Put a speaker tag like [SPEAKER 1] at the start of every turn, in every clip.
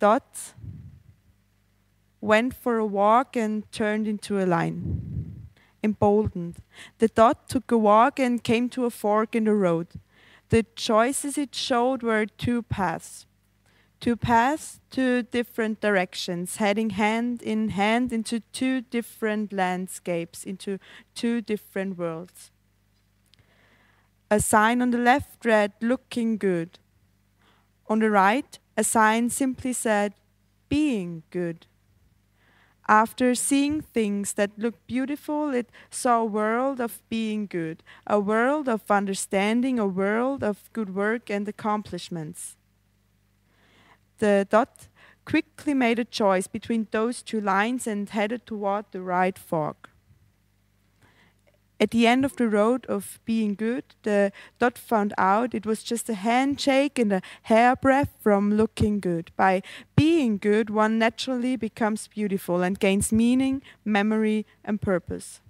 [SPEAKER 1] Dot went for a walk and turned into a line. Emboldened, the dot took a walk and came to a fork in the road. The choices it showed were two paths. Two paths, two different directions, heading hand in hand into two different landscapes, into two different worlds. A sign on the left read, "Looking good." On the right, a sign simply said, "Being good." After seeing things that looked beautiful, it saw a world of being good, a world of understanding, a world of good work and accomplishments. The dot quickly made a choice between those two lines and headed toward the right fork. At the end of the road of being good, the dot found out it was just a handshake and a hairbreadth from looking good. By being good, one naturally becomes beautiful and gains meaning, memory, and purpose.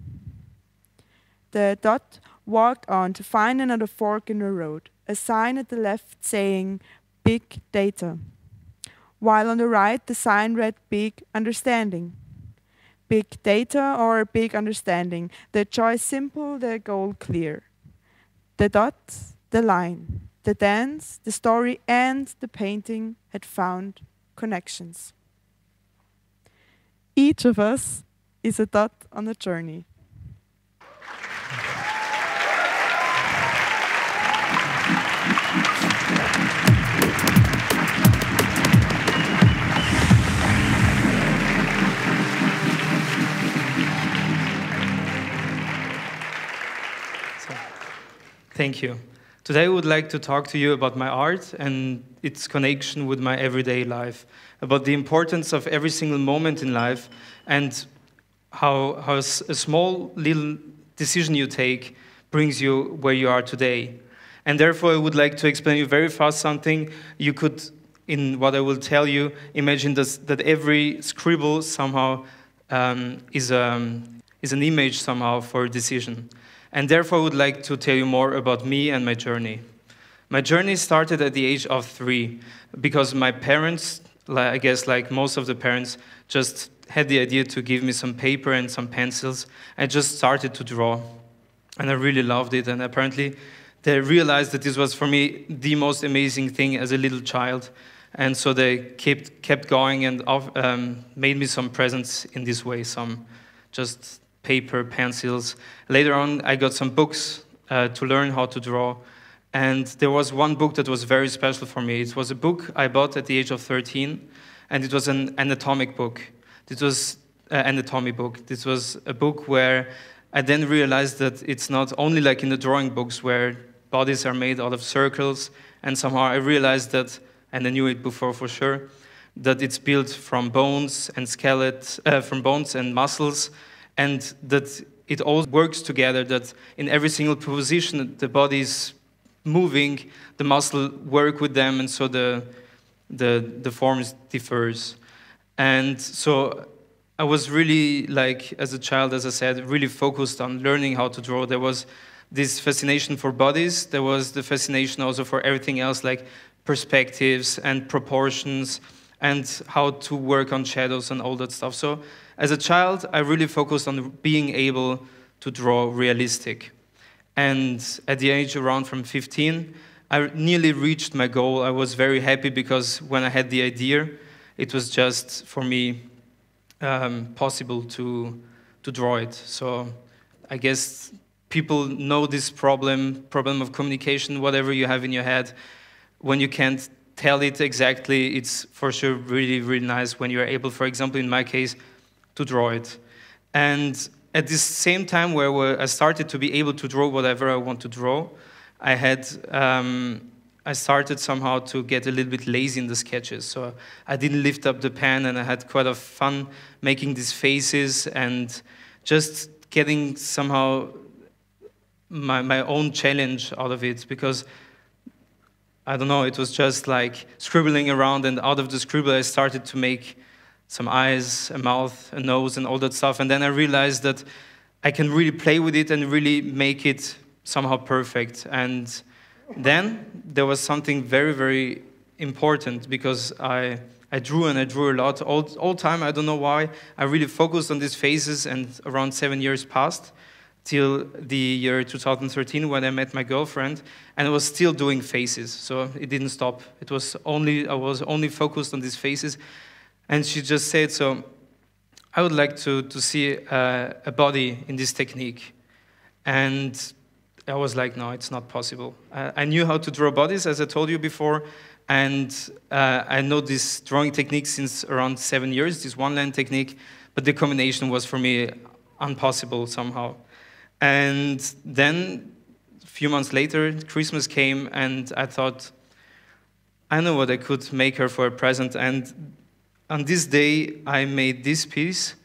[SPEAKER 1] The dot walked on to find another fork in the road, a sign at the left saying, "Big data," while on the right the sign read, "Big understanding." Big data or big understanding, the choice simple, the goal clear. The dot, the line, the dance, the story and the painting had found connections. Each of us is a dot on a journey.
[SPEAKER 2] Thank you. Today I would like to talk to you about my art and its connection with my everyday life, about the importance of every single moment in life and how a small little decision you take brings you where you are today. And therefore I would like to explain you very fast something you could, in what I will tell you, imagine that every scribble somehow is an image somehow for a decision. And therefore, I would like to tell you more about me and my journey. My journey started at the age of 3 because my parents, I guess like most of the parents, just had the idea to give me some paper and some pencils. I just started to draw, and I really loved it. And apparently, they realized that this was for me the most amazing thing as a little child. And so they kept going and made me some presents in this way, some just paper, pencils. Later on, I got some books to learn how to draw. And there was one book that was very special for me. It was a book I bought at the age of 13, and it was an anatomic book. This was an anatomy book. This was a book where I then realized that it's not only like in the drawing books where bodies are made out of circles, and somehow I realized that, and I knew it before for sure, that it's built from bones and from bones and muscles, and that it all works together, that in every single position the body is moving, the muscle work with them, and so the form differs. And so I was really, like, as a child, as I said, really focused on learning how to draw. There was this fascination for bodies. There was the fascination also for everything else, like perspectives and proportions and how to work on shadows and all that stuff. So as a child, I really focused on being able to draw realistic. And at the age around from 15, I nearly reached my goal. I was very happy because when I had the idea, it was just, for me, possible to draw it. So I guess people know this problem of communication, whatever you have in your head. When you can't tell it exactly, it's for sure really, really nice when you're able, for example, in my case, to draw it. And at this same time where I started to be able to draw whatever I want to draw, I started somehow to get a little bit lazy in the sketches. So I didn't lift up the pen, and I had quite a fun making these faces and just getting somehow my own challenge out of it, because I don't know, it was just like scribbling around, and out of the scribble I started to make some eyes, a mouth, a nose, and all that stuff. And then I realized that I can really play with it and really make it somehow perfect. And then there was something very, very important, because I drew and I drew a lot. All time, I don't know why, I really focused on these phases, and around 7 years passed till the year 2013 when I met my girlfriend, and I was still doing faces, so it didn't stop. I was only focused on these faces, and she just said, so I would like to see a body in this technique. And I was like, no, it's not possible. I knew how to draw bodies, as I told you before, and I know this drawing technique since around 7 years, this one-line technique, but the combination was for me impossible somehow. And then, a few months later, Christmas came, and I thought, I know what I could make her for a present. And on this day, I made this piece.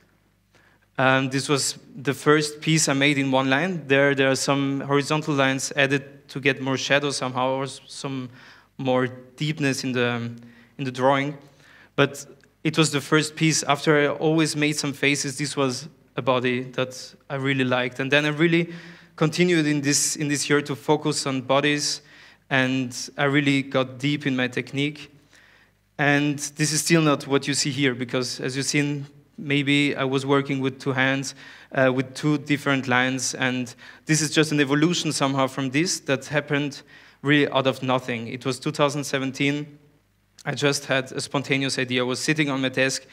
[SPEAKER 2] This was the first piece I made in one line. There are some horizontal lines added to get more shadow somehow, or some more deepness in the drawing. But it was the first piece. After I always made some faces, this was a body that I really liked. And then I really continued in this year to focus on bodies, and I really got deep in my technique. And this is still not what you see here, because as you've seen, maybe I was working with two hands, with two different lines, and this is just an evolution somehow from this that happened really out of nothing. It was 2017. I just had a spontaneous idea. I was sitting on my desk.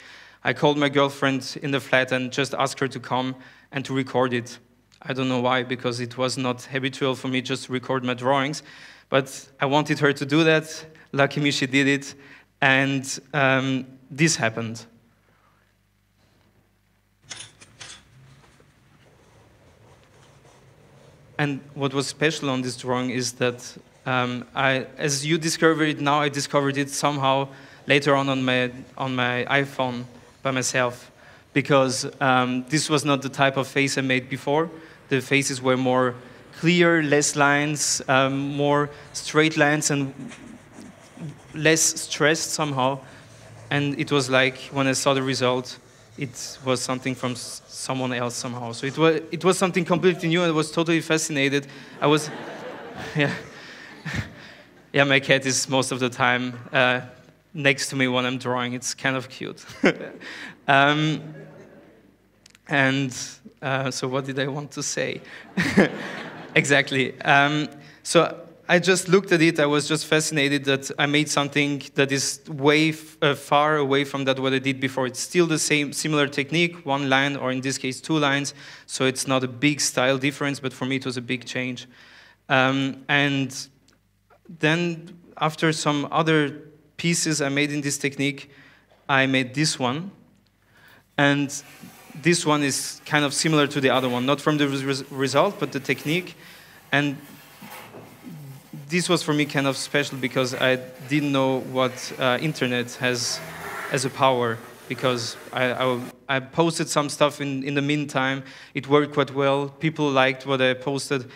[SPEAKER 2] I called my girlfriend in the flat and just asked her to come and to record it. I don't know why, because it was not habitual for me just to record my drawings, but I wanted her to do that. Lucky me, she did it, and this happened. And what was special on this drawing is that as you discovered it now, I discovered it somehow later on my iPhone by myself, because this was not the type of face I made before. The faces were more clear, less lines, more straight lines, and less stressed somehow. And it was like, when I saw the result, it was something from someone else somehow. So it was something completely new, and I was totally fascinated. I was, yeah, my cat is most of the time next to me when I'm drawing. It's kind of cute. So what did I want to say? Exactly. So I just looked at it. I was just fascinated that I made something that is way far away from that what I did before. It's still the same, similar technique, one line, or in this case, two lines. So it's not a big style difference, but for me it was a big change. And then after some other pieces I made in this technique, I made this one. And this one is kind of similar to the other one, not from the result, but the technique. And this was for me kind of special, because I didn't know what internet has as a power, because I posted some stuff in the meantime. It worked quite well. People liked what I posted.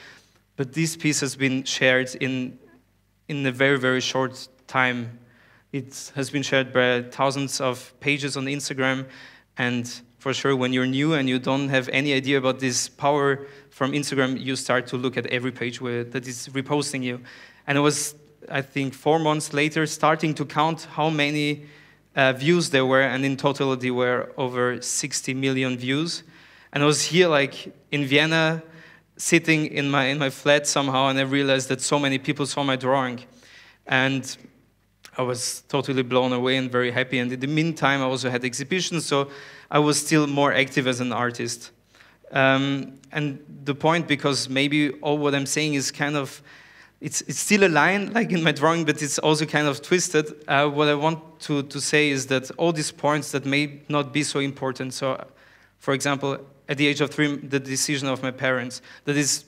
[SPEAKER 2] But this piece has been shared in a very, very short time. It has been shared by thousands of pages on Instagram. And for sure, when you're new and you don't have any idea about this power from Instagram, you start to look at every page that is reposting you. And it was, I think, 4 months later, starting to count how many views there were. And in total, there were over 60 million views. And I was here, like, in Vienna, sitting in my flat somehow, and I realized that so many people saw my drawing. And I was totally blown away and very happy. And in the meantime, I also had exhibitions, so I was still more active as an artist. And the point, because maybe all what I'm saying is kind of, it's still a line, like in my drawing, but it's also kind of twisted. What I want to say is that all these points that may not be so important. So, for example, at the age of 3, the decision of my parents, that is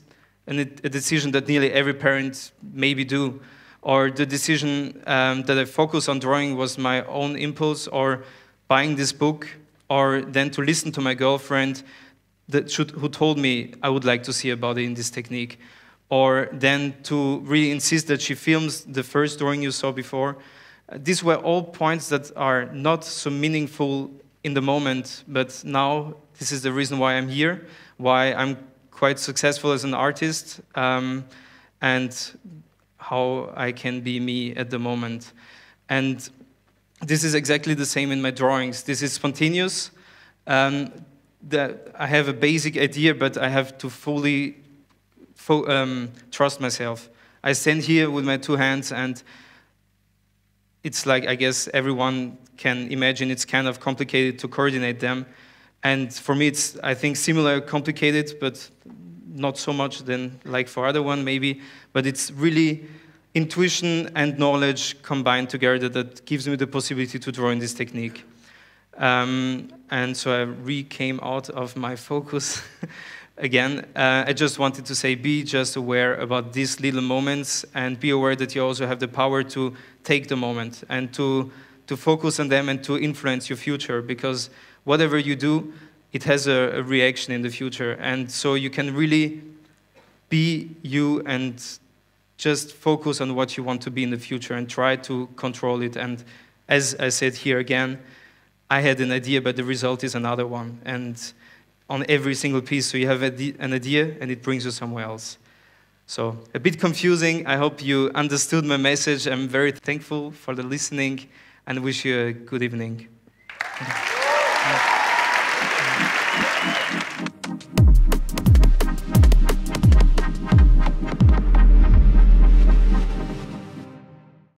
[SPEAKER 2] a decision that nearly every parent maybe do. Or the decision that I focus on drawing was my own impulse, or buying this book, or then to listen to my girlfriend who told me I would like to see a body in this technique, or then to really insist that she films the first drawing you saw before. These were all points that are not so meaningful in the moment, but now this is the reason why I'm here, why I'm quite successful as an artist, and how I can be me at the moment. And this is exactly the same in my drawings. This is spontaneous. I have a basic idea, but I have to fully trust myself. I stand here with my two hands, and it's like, I guess everyone can imagine, it's kind of complicated to coordinate them. And for me, it's, I think, similar, complicated, but not so much than like for other one maybe. But it's really intuition and knowledge combined together that gives me the possibility to draw in this technique. And so I came out of my focus again. I just wanted to say, be just aware about these little moments, and be aware that you also have the power to take the moment and to focus on them and to influence your future, because whatever you do, it has a reaction in the future. And so you can really be you and just focus on what you want to be in the future and try to control it. And as I said here again, I had an idea, but the result is another one. And on every single piece, so you have an idea and it brings you somewhere else. So a bit confusing. I hope you understood my message. I'm very thankful for the listening and wish you a good evening.